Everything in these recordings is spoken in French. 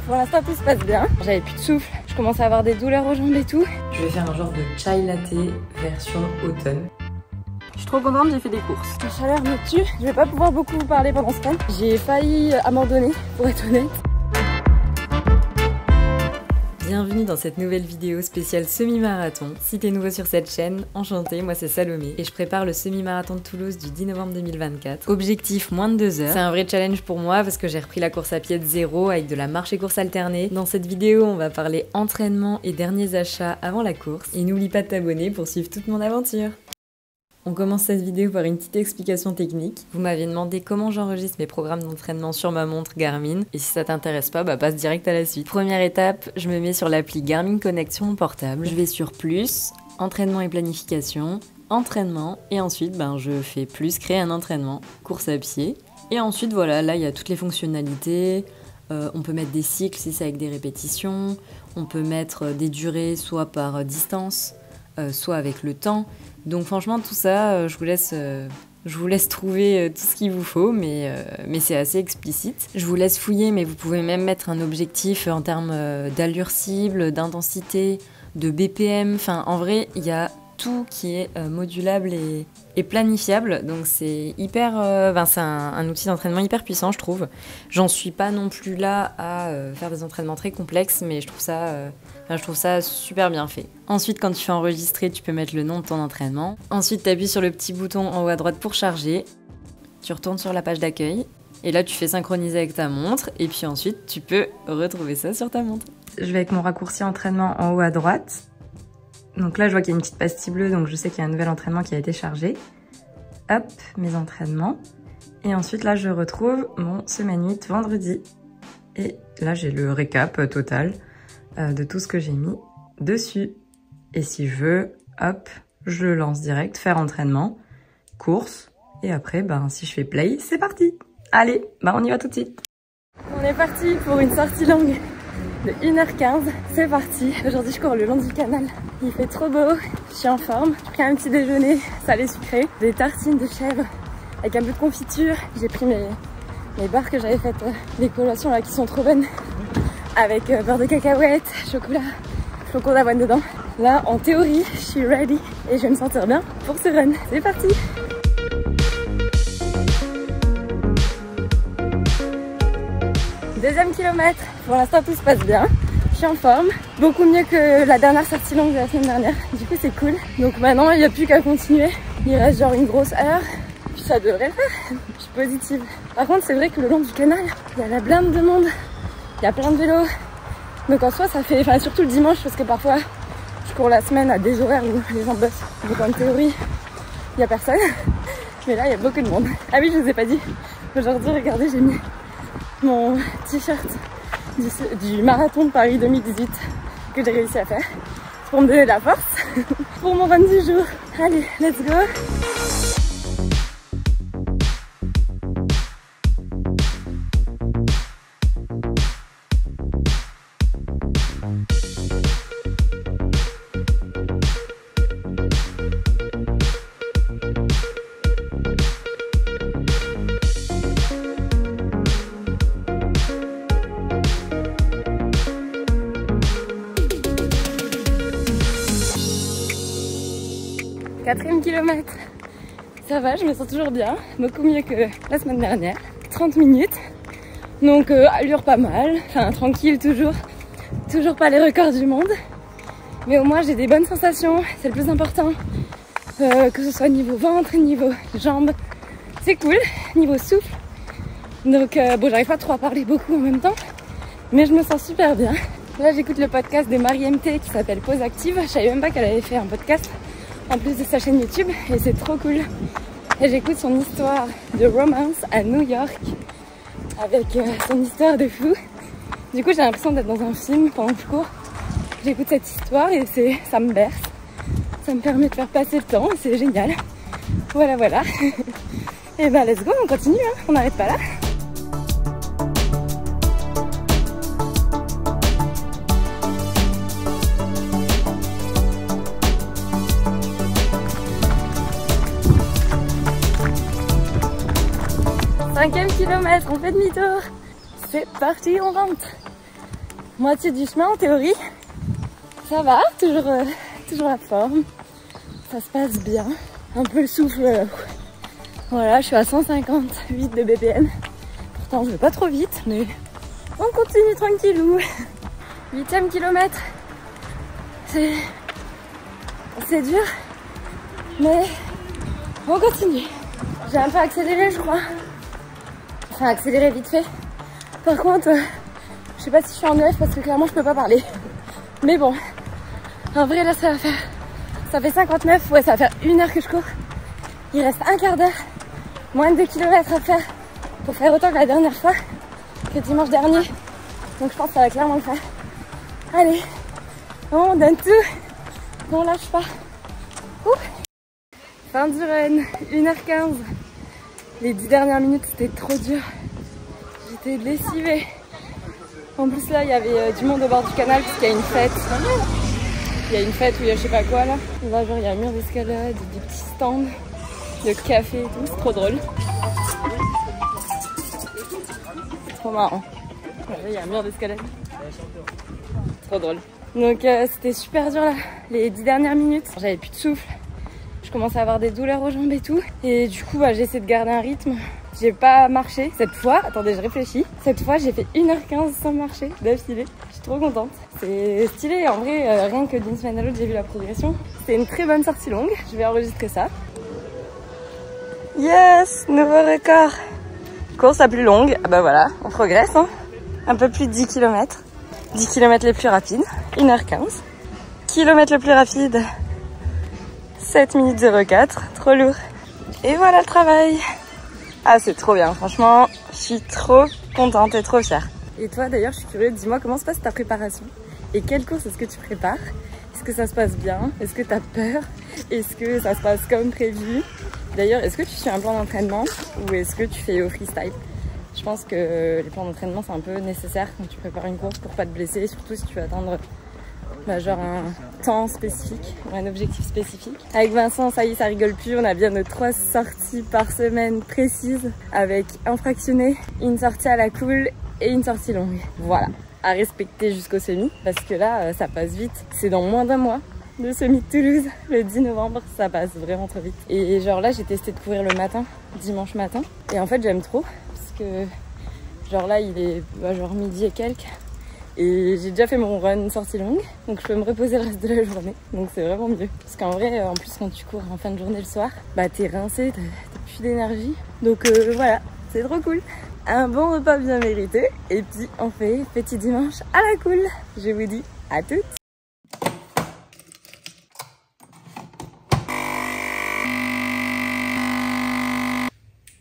Pour l'instant tout se passe bien. J'avais plus de souffle, je commençais à avoir des douleurs aux jambes et tout. Je vais faire un genre de chai latte version automne. Je suis trop contente, j'ai fait des courses. La chaleur me tue, je vais pas pouvoir beaucoup vous parler pendant ce temps. J'ai failli abandonner, pour être honnête. Bienvenue dans cette nouvelle vidéo spéciale semi-marathon. Si t'es nouveau sur cette chaîne, enchantée, moi c'est Salomé et je prépare le semi-marathon de Toulouse du 10 novembre 2024. Objectif moins de 2 heures. C'est un vrai challenge pour moi parce que j'ai repris la course à pied de zéro avec de la marche et course alternée. Dans cette vidéo, on va parler entraînement et derniers achats avant la course. Et n'oublie pas de t'abonner pour suivre toute mon aventure. On commence cette vidéo par une petite explication technique. Vous m'avez demandé comment j'enregistre mes programmes d'entraînement sur ma montre Garmin. Et si ça t'intéresse pas, passe direct à la suite. Première étape, je me mets sur l'appli Garmin Connect sur mon portable. Je vais sur plus, entraînement et planification, entraînement. Et ensuite, je fais plus, créer un entraînement, course à pied. Et ensuite, voilà, là, il y a toutes les fonctionnalités. On peut mettre des cycles si c'est avec des répétitions. On peut mettre des durées soit par distance, soit avec le temps. Donc franchement tout ça, je vous laisse trouver tout ce qu'il vous faut, mais c'est assez explicite. Je vous laisse fouiller, mais vous pouvez même mettre un objectif en termes d'allure cible, d'intensité, de BPM. Enfin en vrai, il y a tout qui est modulable et planifiable, donc c'est hyper, c'est un outil d'entraînement hyper puissant je trouve. J'en suis pas non plus là à faire des entraînements très complexes, mais je trouve ça super bien fait. Ensuite, quand tu fais enregistrer, tu peux mettre le nom de ton entraînement. Ensuite, tu appuies sur le petit bouton en haut à droite pour charger. Tu retournes sur la page d'accueil. Et là, tu fais synchroniser avec ta montre. Et puis ensuite, tu peux retrouver ça sur ta montre. Je vais avec mon raccourci entraînement en haut à droite. Donc là, je vois qu'il y a une petite pastille bleue, donc je sais qu'il y a un nouvel entraînement qui a été chargé. Hop, mes entraînements. Et ensuite, là, je retrouve mon semaine 8 vendredi. Et là, j'ai le récap total de tout ce que j'ai mis dessus. Et si je veux, hop, je le lance direct, faire entraînement, course. Et après, si je fais play, c'est parti. Allez, on y va tout de suite. On est parti pour une sortie longue de 1h15, c'est parti. Aujourd'hui je cours le long du canal, il fait trop beau, je suis en forme. J'ai pris un petit déjeuner salé sucré, des tartines de chèvre avec un peu de confiture. J'ai pris mes barres que j'avais faites, les collations là qui sont trop bonnes, avec beurre de cacahuète, chocolat, flocons d'avoine dedans. Là en théorie je suis ready et je vais me sentir bien pour ce run. C'est parti. Deuxième kilomètre, pour l'instant tout se passe bien, je suis en forme, beaucoup mieux que la dernière sortie longue de la semaine dernière, du coup c'est cool. Donc maintenant il n'y a plus qu'à continuer, il reste genre une grosse heure, puis ça devrait le faire, je suis positive. Par contre c'est vrai que le long du canal, il y a la blinde de monde, il y a plein de vélos, donc en soi ça fait, surtout le dimanche parce que parfois je cours la semaine à des horaires où les gens bossent, donc en théorie il n'y a personne, mais là il y a beaucoup de monde. Ah oui je vous ai pas dit, aujourd'hui regardez j'ai mis mon t-shirt du marathon de Paris 2018 que j'ai réussi à faire. C'est pour me donner de la force pour mon 26 jours. Allez, let's go! Quatrième kilomètre, ça va, je me sens toujours bien, beaucoup mieux que la semaine dernière. 30 minutes, donc allure pas mal, tranquille toujours pas les records du monde, mais au moins j'ai des bonnes sensations, c'est le plus important, que ce soit niveau ventre, niveau jambes, c'est cool, niveau souffle. Donc j'arrive pas trop à parler beaucoup en même temps, mais je me sens super bien. Là j'écoute le podcast de Marie MT qui s'appelle Pause Active, je savais même pas qu'elle avait fait un podcast en plus de sa chaîne YouTube et c'est trop cool. Et j'écoute son histoire de romance à New York avec son histoire de fou. Du coup j'ai l'impression d'être dans un film pendant que je cours. J'écoute cette histoire et ça me berce. Ça me permet de faire passer le temps et c'est génial. Voilà. Et let's go, on continue, on n'arrête pas là. 5e kilomètre, on fait demi-tour. C'est parti, on rentre. moitié du chemin en théorie. Ça va, toujours la forme. Ça se passe bien. Un peu le souffle. Voilà, je suis à 158 de BPM. Pourtant, je vais pas trop vite, mais on continue tranquillou. 8e kilomètre. C'est dur, mais on continue. J'ai un peu accéléré, je crois. Enfin, accéléré vite fait. Par contre, je sais pas si je suis en EF parce que clairement, je peux pas parler. Mais bon, en vrai, là, ça fait 59. Ouais, ça va faire 1 heure que je cours. Il reste un quart d'heure. Moins de 2 km à faire pour faire autant que la dernière fois, que dimanche dernier. Donc je pense que ça va clairement le faire. Allez, on donne tout, on lâche pas. Fin du run, 1h15. Les 10 dernières minutes c'était trop dur. J'étais lessivée. En plus là il y avait du monde au bord du canal parce qu'il y a une fête. Il y a une fête où il y a je sais pas quoi là. Là genre il y a un mur d'escalade, des petits stands, de café et tout, c'est trop drôle. C'est trop marrant. Il y a un mur d'escalade. Trop drôle. Donc c'était super dur là, les 10 dernières minutes. J'avais plus de souffle. Je commençais à avoir des douleurs aux jambes et tout. Et du coup, j'ai essayé de garder un rythme. J'ai pas marché cette fois. Attendez, je réfléchis. Cette fois, j'ai fait 1h15 sans marcher d'affilée. Je suis trop contente. C'est stylé. En vrai, rien que d'une semaine à l'autre, j'ai vu la progression. C'était une très bonne sortie longue. Je vais enregistrer ça. Yes, nouveau record. Course la plus longue. Ah bah voilà, on progresse. Hein. Un peu plus de 10 km. 10 km les plus rapides. 1h15. Kilomètre le plus rapide. 7 minutes 04, trop lourd. Et voilà le travail. Ah, c'est trop bien, franchement, je suis trop contente et trop fière. Et toi d'ailleurs, je suis curieuse, dis-moi comment se passe ta préparation et quelle course est-ce que tu prépares? Est-ce que ça se passe bien? Est-ce que tu as peur? Est-ce que ça se passe comme prévu? D'ailleurs, est-ce que tu suis un plan d'entraînement ou est-ce que tu fais au freestyle? Je pense que les plans d'entraînement c'est un peu nécessaire quand tu prépares une course pour pas te blesser, surtout si tu veux atteindre genre un temps spécifique, un objectif spécifique. Avec Vincent, ça y est, ça rigole plus, on a bien nos 3 sorties par semaine précises avec un fractionné, une sortie à la cool et une sortie longue. Voilà, à respecter jusqu'au semi parce que là, ça passe vite. C'est dans moins d'1 mois le semi de Toulouse, le 10 novembre, ça passe vraiment trop vite. Et genre là, j'ai testé de courir le matin, dimanche matin, et en fait, j'aime trop parce que genre là, il est genre midi et quelques. Et j'ai déjà fait mon run sortie longue, donc je peux me reposer le reste de la journée. Donc c'est vraiment mieux. Parce qu'en vrai, en plus quand tu cours en fin de journée le soir, bah t'es rincé, t'as plus d'énergie. Donc voilà, c'est trop cool. Un bon repas bien mérité. Et puis on fait petit dimanche à la cool. Je vous dis à toutes.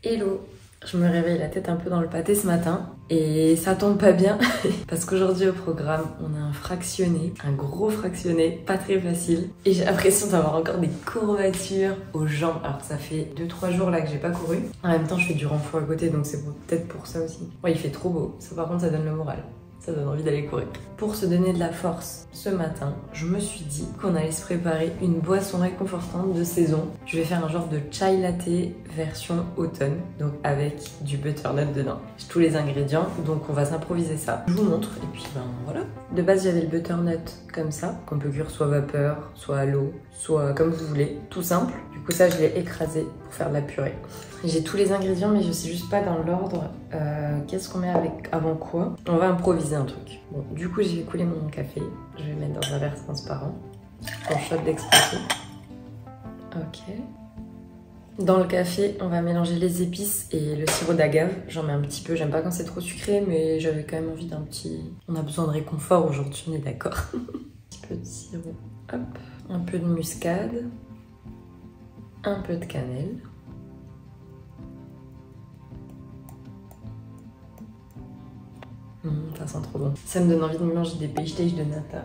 Hello! Je me réveille la tête un peu dans le pâté ce matin et ça tombe pas bien parce qu'aujourd'hui au programme on a un fractionné, un gros fractionné, pas très facile et j'ai l'impression d'avoir encore des courbatures aux jambes alors que ça fait 2-3 jours là que j'ai pas couru. En même temps je fais du renfort à côté donc c'est peut-être pour ça aussi. Ouais, il fait trop beau, ça par contre ça donne le moral. Ça donne envie d'aller courir. Pour se donner de la force ce matin, je me suis dit qu'on allait se préparer une boisson réconfortante de saison. Je vais faire un genre de chai latte version automne, donc avec du butternut dedans. J'ai tous les ingrédients, donc on va s'improviser ça. Je vous montre et puis ben voilà. De base j'avais le butternut comme ça, qu'on peut cuire soit vapeur, soit à l'eau, soit comme vous voulez, tout simple. Du coup ça je l'ai écrasé pour faire de la purée. J'ai tous les ingrédients mais je sais juste pas dans l'ordre qu'est-ce qu'on met avant quoi. On va improviser un truc. Bon, du coup j'ai coulé mon café, je vais le mettre dans un verre transparent, en shot d'expresso. Ok. Dans le café, on va mélanger les épices et le sirop d'agave. J'en mets un petit peu, j'aime pas quand c'est trop sucré mais j'avais quand même envie d'un petit... On a besoin de réconfort aujourd'hui, on est d'accord. Un petit peu de sirop, hop. Un peu de muscade, un peu de cannelle. Ça sent trop bon. Ça me donne envie de manger des pêches de nata.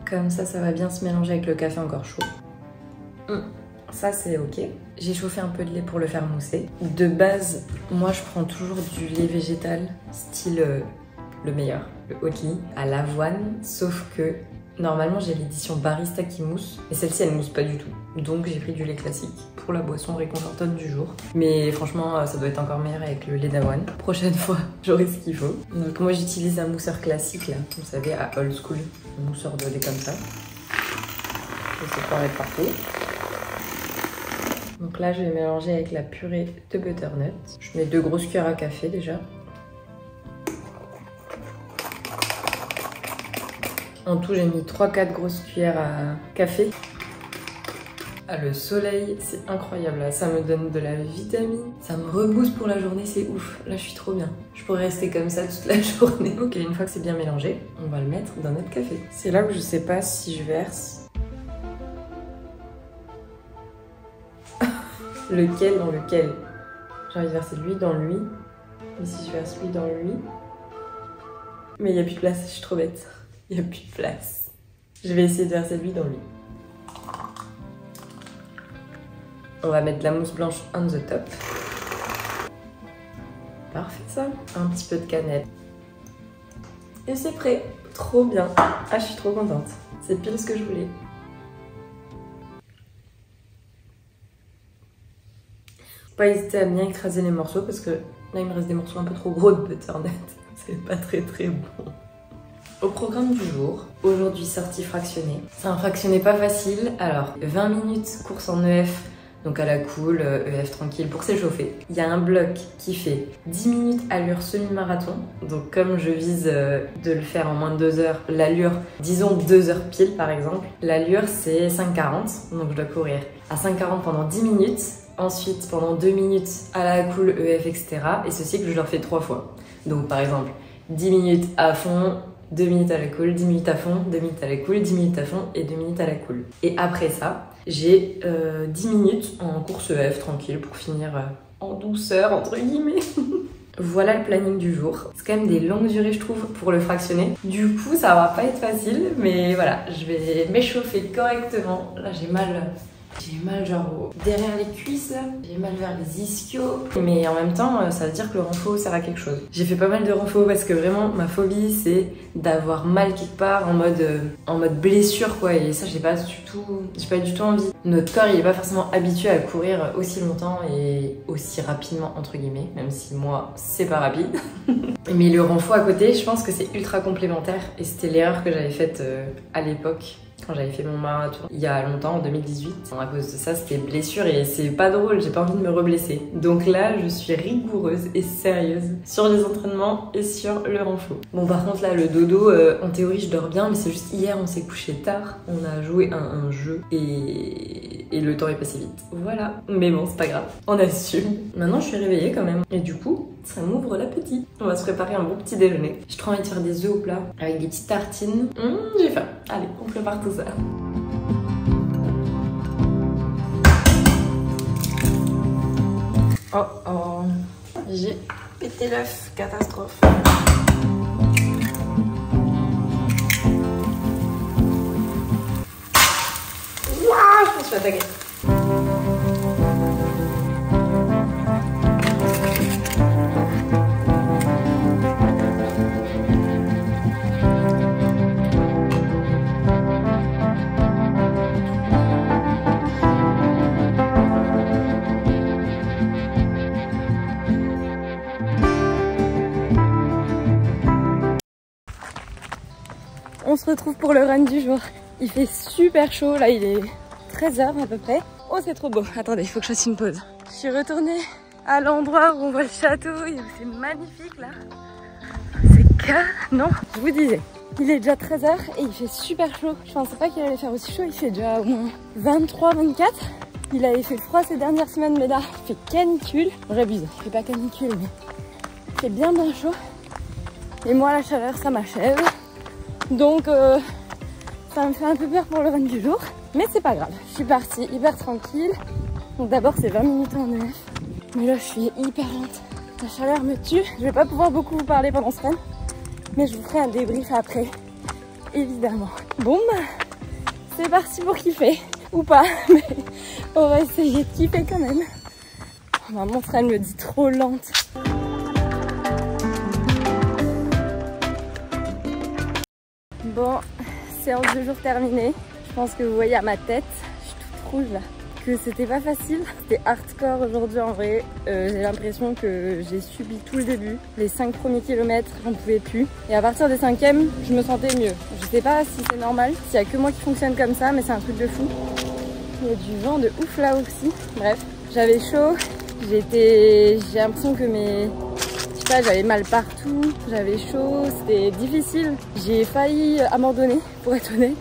Comme ça, ça va bien se mélanger avec le café encore chaud. Ça, c'est ok. J'ai chauffé un peu de lait pour le faire mousser. De base, moi, je prends toujours du lait végétal, style le meilleur, le Oatly, à l'avoine. Sauf que Normalement j'ai l'édition barista qui mousse, et celle-ci elle mousse pas du tout. Donc j'ai pris du lait classique pour la boisson réconfortante du jour. Mais franchement ça doit être encore meilleur avec le lait d'avoine. Prochaine fois j'aurai ce qu'il faut. Donc moi j'utilise un mousseur classique là, vous savez, à old school. Un mousseur de lait comme ça. Je sais pas mettre partout. Donc là je vais mélanger avec la purée de butternut. Je mets 2 grosses cuillères à café déjà. En tout, j'ai mis 3-4 grosses cuillères à café. Ah, le soleil, c'est incroyable. Là. Ça me donne de la vitamine. Ça me rebooste pour la journée, c'est ouf. Là, je suis trop bien. Je pourrais rester comme ça toute la journée. Ok, une fois que c'est bien mélangé, on va le mettre dans notre café. C'est là où je sais pas si je verse. Lequel dans lequel? J'ai envie de verser de l'huile dans lui. Mais si je verse l'huile dans lui... Mais il n'y a plus de place, je suis trop bête. Il n'y a plus de place. Je vais essayer de verser de l'huile dans lui. On va mettre de la mousse blanche on the top. Parfait ça. Un petit peu de cannelle. Et c'est prêt. Trop bien. Ah, je suis trop contente. C'est pile ce que je voulais. Faut pas hésiter à bien écraser les morceaux parce que là il me reste des morceaux un peu trop gros de butternut. C'est pas très bon. Au programme du jour, aujourd'hui sortie fractionnée. C'est un fractionné pas facile, alors 20 minutes course en EF, donc à la cool, EF tranquille pour s'échauffer. Il y a un bloc qui fait 10 minutes allure semi-marathon, donc comme je vise de le faire en moins de 2 heures, l'allure, disons 2 heures pile par exemple, l'allure c'est 5,40, donc je dois courir à 5,40 pendant 10 minutes, ensuite pendant 2 minutes à la cool, EF, etc. Et ce cycle je le refais 3 fois. Donc par exemple 10 minutes à fond, 2 minutes à la cool, 10 minutes à fond, 2 minutes à la cool, 10 minutes à fond et 2 minutes à la cool. Et après ça, j'ai 10 minutes en course EF tranquille pour finir en douceur entre guillemets. Voilà le planning du jour. C'est quand même des longues durées je trouve pour le fractionner. Du coup ça va pas être facile mais voilà, je vais m'échauffer correctement. Là j'ai mal genre derrière les cuisses là, j'ai mal vers les ischios. Mais en même temps, ça veut dire que le renfo sert à quelque chose. J'ai fait pas mal de renfo parce que vraiment ma phobie c'est d'avoir mal quelque part en mode blessure quoi. Et ça j'ai pas du tout envie. Notre corps il est pas forcément habitué à courir aussi longtemps et aussi rapidement entre guillemets, même si moi c'est pas rapide. Mais le renfo à côté, je pense que c'est ultra complémentaire et c'était l'erreur que j'avais faite à l'époque. Quand j'avais fait mon marathon il y a longtemps, en 2018. À cause de ça, c'était blessure et c'est pas drôle, j'ai pas envie de me reblesser. Donc là, je suis rigoureuse et sérieuse sur les entraînements et sur le renfo. Bon, par contre, là, le dodo, en théorie, je dors bien, mais c'est juste hier, on s'est couché tard. On a joué à un jeu et le temps est passé vite. Voilà. Mais bon, c'est pas grave, on assume. Maintenant, je suis réveillée quand même. Et du coup, ça m'ouvre l'appétit. On va se préparer un bon petit déjeuner. J'ai trop envie de faire des œufs au plat avec des petites tartines. J'ai faim. Allez, on prépare tout ça. Oh oh, j'ai pété l'œuf, catastrophe. Ouah, je me suis attaquée. On se retrouve pour le run du jour. Il fait super chaud, là il est 13h à peu près. Oh c'est trop beau, attendez, il faut que je fasse une pause. Je suis retournée à l'endroit où on voit le château et où c'est magnifique là. C'est canon. Je vous disais, il est déjà 13h et il fait super chaud. Je pensais pas qu'il allait faire aussi chaud, il fait déjà au moins 23-24. Il avait fait froid ces dernières semaines mais là il fait canicule. J'abuse, il fait pas canicule mais il fait bien chaud. Et moi la chaleur ça m'achève. Donc ça me fait un peu peur pour le run du jour. Mais c'est pas grave, je suis partie hyper tranquille. Donc d'abord c'est 20 minutes en EF. Mais là je suis hyper lente. La chaleur me tue. Je vais pas pouvoir beaucoup vous parler pendant ce run. Mais je vous ferai un débrief après. Évidemment. Bon bah, c'est parti pour kiffer. Ou pas. Mais on va essayer de kiffer quand même. Ma montre elle me dit trop lente. Bon, séance de jour terminée. Je pense que vous voyez à ma tête, je suis toute rouge là, que c'était pas facile. C'était hardcore aujourd'hui en vrai. J'ai l'impression que j'ai subi tout le début. Les 5 premiers kilomètres, j'en pouvais plus. Et à partir des 5e, je me sentais mieux. Je sais pas si c'est normal, s'il y a que moi qui fonctionne comme ça, mais c'est un truc de fou. Il y a du vent de ouf là aussi. Bref, j'avais chaud. J'ai l'impression que j'avais mal partout, j'avais chaud, c'était difficile. J'ai failli abandonner, pour être honnête.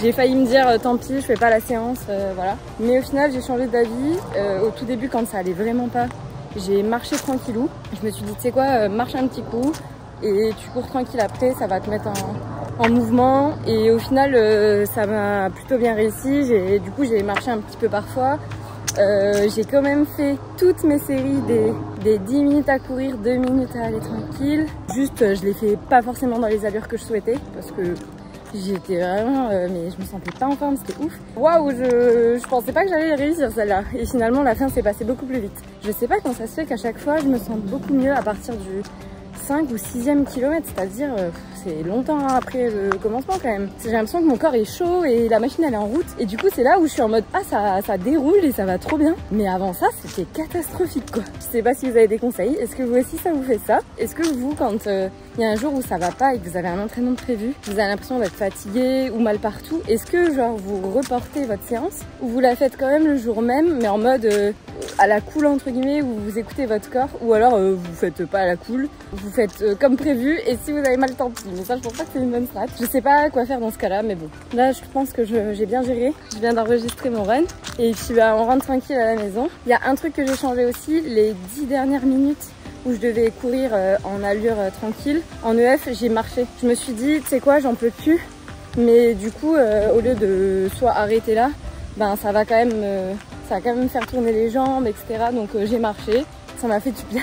J'ai failli me dire tant pis, je fais pas la séance, voilà. Mais au final, j'ai changé d'avis. Au tout début, quand ça allait vraiment pas, j'ai marché tranquillou. Je me suis dit, tu sais quoi, marche un petit coup et tu cours tranquille après, ça va te mettre en mouvement. Et au final, ça m'a plutôt bien réussi. Du coup, j'ai marché un petit peu parfois. J'ai quand même fait toutes mes séries des 10 minutes à courir, 2 minutes à aller tranquille. Juste, je l'ai fait pas forcément dans les allures que je souhaitais parce que j'étais vraiment, mais je me sentais pas en forme, c'était ouf. Waouh, je pensais pas que j'allais réussir celle-là. Et finalement, la fin s'est passée beaucoup plus vite. Je sais pas comment ça se fait qu'à chaque fois, je me sens beaucoup mieux à partir du 5 ou 6e kilomètre, c'est-à-dire c'est longtemps après le commencement quand même. J'ai l'impression que mon corps est chaud et la machine elle est en route et du coup c'est là où je suis en mode ah ça déroule et ça va trop bien. Mais avant ça c'était catastrophique quoi. Je sais pas si vous avez des conseils, est-ce que vous aussi ça vous fait ça? Est-ce que vous quand il y a un jour où ça va pas et que vous avez un entraînement prévu, vous avez l'impression d'être fatigué ou mal partout, est-ce que genre vous reportez votre séance ou vous la faites quand même le jour même mais en mode à la cool entre guillemets où vous écoutez votre corps ou alors vous faites pas à la cool, vous faites comme prévu et si vous avez mal tant pis. Mais ça je pense pas que c'est une bonne strat. Je sais pas quoi faire dans ce cas là mais bon. Là je pense que j'ai bien géré. Je viens d'enregistrer mon run et puis on rentre tranquille à la maison. Il y a un truc que j'ai changé aussi, les 10 dernières minutes où je devais courir en allure tranquille. En EF j'ai marché. Je me suis dit tu sais quoi j'en peux plus mais du coup au lieu de soit arrêter là, ben ça va quand même faire tourner les jambes etc. Donc j'ai marché, ça m'a fait du bien.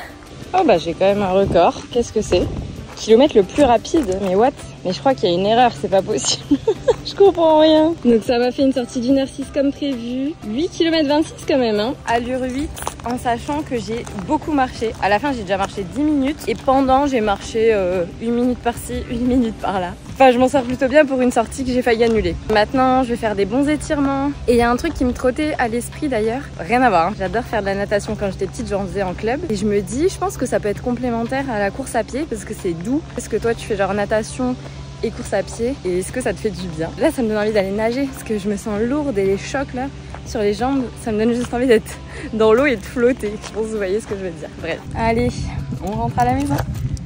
Oh bah j'ai quand même un record, qu'est-ce que c'est? Kilomètre le plus rapide, mais what? Mais je crois qu'il y a une erreur, c'est pas possible. Je comprends rien. Donc ça m'a fait une sortie d'1h06 comme prévu. 8 km 26 quand même, hein. Allure 8, en sachant que j'ai beaucoup marché. À la fin, j'ai déjà marché 10 minutes. Et pendant, j'ai marché 1 minute par-ci, 1 minute par-là. Enfin, je m'en sors plutôt bien pour une sortie que j'ai failli annuler. Maintenant, je vais faire des bons étirements. Et il y a un truc qui me trottait à l'esprit d'ailleurs. Rien à voir, hein. J'adore faire de la natation quand j'étais petite, j'en faisais en club. Et je me dis, je pense que ça peut être complémentaire à la course à pied parce que c'est doux. Est-ce que toi, tu fais genre natation et course à pied et est-ce que ça te fait du bien? Là ça me donne envie d'aller nager parce que je me sens lourde et les chocs là sur les jambes ça me donne juste envie d'être dans l'eau et de flotter. Je pense que vous voyez ce que je veux dire. Bref, allez on rentre à la maison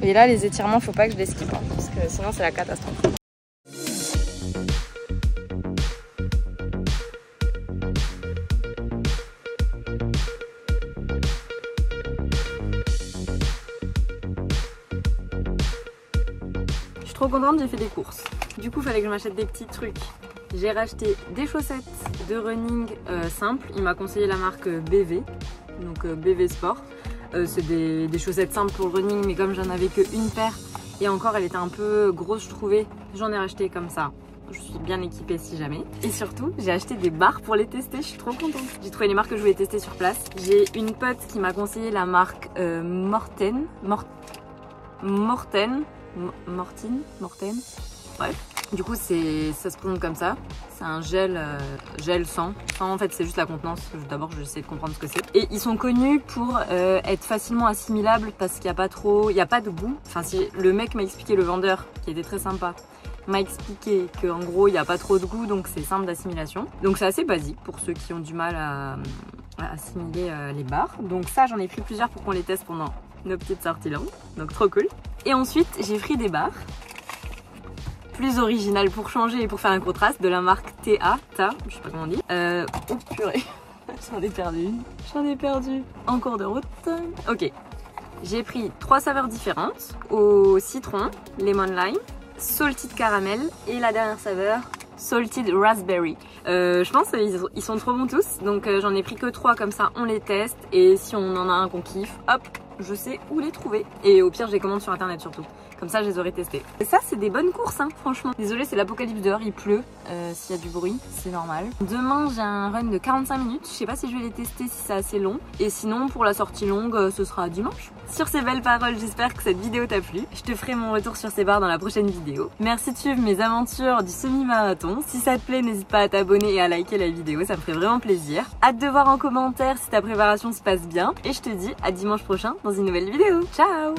et là les étirements faut pas que je les skippe hein, parce que sinon c'est la catastrophe. Trop contente, j'ai fait des courses. Du coup, il fallait que je m'achète des petits trucs. J'ai racheté des chaussettes de running simples. Il m'a conseillé la marque BV, donc BV Sport. C'est des chaussettes simples pour le running, mais comme j'en avais qu'une paire, et encore elle était un peu grosse, je trouvais, j'en ai racheté comme ça. Je suis bien équipée si jamais. Et surtout, j'ai acheté des barres pour les tester, je suis trop contente. J'ai trouvé les marques que je voulais tester sur place. J'ai une pote qui m'a conseillé la marque Morten. Bref. Du coup, ça se présente comme ça. C'est un gel sans. En fait, c'est juste la contenance. D'abord, je vais essayer de comprendre ce que c'est. Et ils sont connus pour être facilement assimilables parce qu'il n'y a pas trop, il n'y a pas de goût. Enfin, si le mec m'a expliqué, le vendeur, qui était très sympa, m'a expliqué qu'en gros, il n'y a pas trop de goût, donc c'est simple d'assimilation. Donc c'est assez basique pour ceux qui ont du mal à assimiler les barres. Donc ça, j'en ai pris plusieurs pour qu'on les teste pendant nos petites sorties longues. Donc trop cool. Et ensuite, j'ai pris des barres plus originales pour changer et pour faire un contraste de la marque TA, je sais pas comment on dit. Oh purée, j'en ai perdu une. J'en ai perdu en cours de route. Ok, j'ai pris 3 saveurs différentes au citron, lemon lime, salted caramel et la dernière saveur salted raspberry. Je pense qu'ils sont trop bons tous, donc j'en ai pris que 3 comme ça, on les teste et si on en a un qu'on kiffe, hop, je sais où les trouver. Et au pire, je les commande sur internet surtout. Comme ça je les aurais testées. Et ça c'est des bonnes courses hein, franchement. Désolée, c'est l'apocalypse dehors, il pleut. S'il y a du bruit, c'est normal. Demain j'ai un run de 45 minutes. Je sais pas si je vais les tester, si c'est assez long. Et sinon pour la sortie longue, ce sera dimanche. Sur ces belles paroles, j'espère que cette vidéo t'a plu. Je te ferai mon retour sur ces barres dans la prochaine vidéo. Merci de suivre mes aventures du semi-marathon. Si ça te plaît, n'hésite pas à t'abonner et à liker la vidéo, ça me ferait vraiment plaisir. Hâte de voir en commentaire si ta préparation se passe bien. Et je te dis à dimanche prochain dans une nouvelle vidéo. Ciao!